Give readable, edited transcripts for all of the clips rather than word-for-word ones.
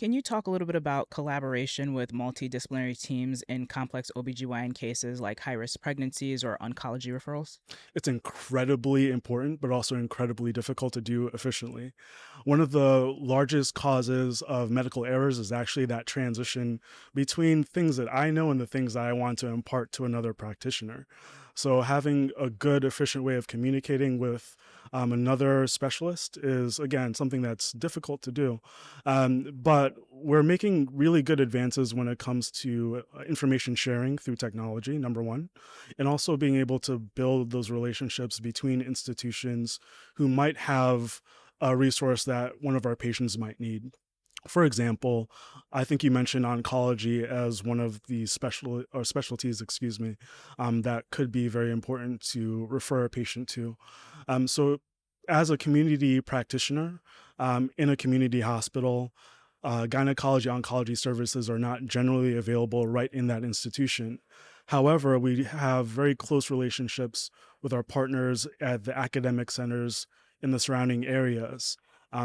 Can you talk a little bit about collaboration with multidisciplinary teams in complex OBGYN cases like high risk pregnancies or oncology referrals? It's incredibly important, but also incredibly difficult to do efficiently. One of the largest causes of medical errors is actually that transition between things that I know and the things that I want to impart to another practitioner. So, having a good, efficient way of communicating with another specialist is, again, something that's difficult to do. But we're making really good advances when it comes to information sharing through technology, number one, and also being able to build those relationships between institutions who might have a resource that one of our patients might need. For example, I think you mentioned oncology as one of the specialties, excuse me, that could be very important to refer a patient to. So, as a community practitioner in a community hospital, gynecology oncology services are not generally available right in that institution. However, we have very close relationships with our partners at the academic centers in the surrounding areas.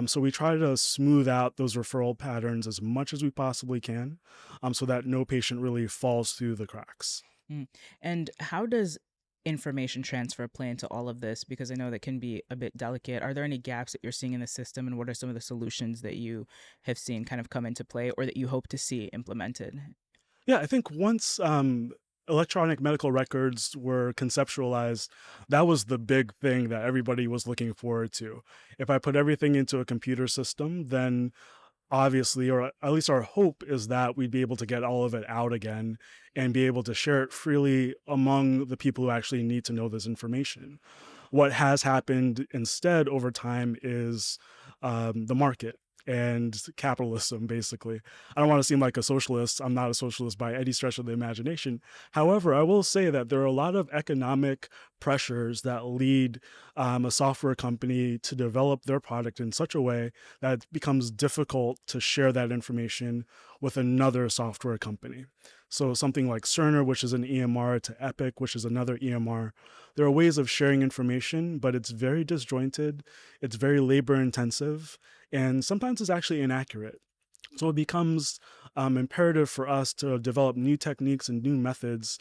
So we try to smooth out those referral patterns as much as we possibly can, so that no patient really falls through the cracks. Mm. And how does information transfer play into all of this? Because I know that can be a bit delicate. Are there any gaps that you're seeing in the system, and what are some of the solutions that you have seen kind of come into play or that you hope to see implemented? Yeah, I think once electronic medical records were conceptualized, that was the big thing that everybody was looking forward to. If I put everything into a computer system, then obviously, or at least our hope is that we'd be able to get all of it out again and be able to share it freely among the people who actually need to know this information. What has happened instead over time is the market and capitalism, basically. I don't want to seem like a socialist. I'm not a socialist by any stretch of the imagination. However, I will say that there are a lot of economic pressures that lead a software company to develop their product in such a way that it becomes difficult to share that information with another software company. So something like Cerner, which is an EMR, to Epic, which is another EMR. There are ways of sharing information, but it's very disjointed, it's very labor intensive, and sometimes it's actually inaccurate. So it becomes imperative for us to develop new techniques and new methods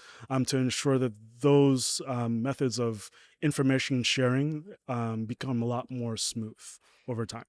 to ensure that those methods of information sharing become a lot more smooth over time.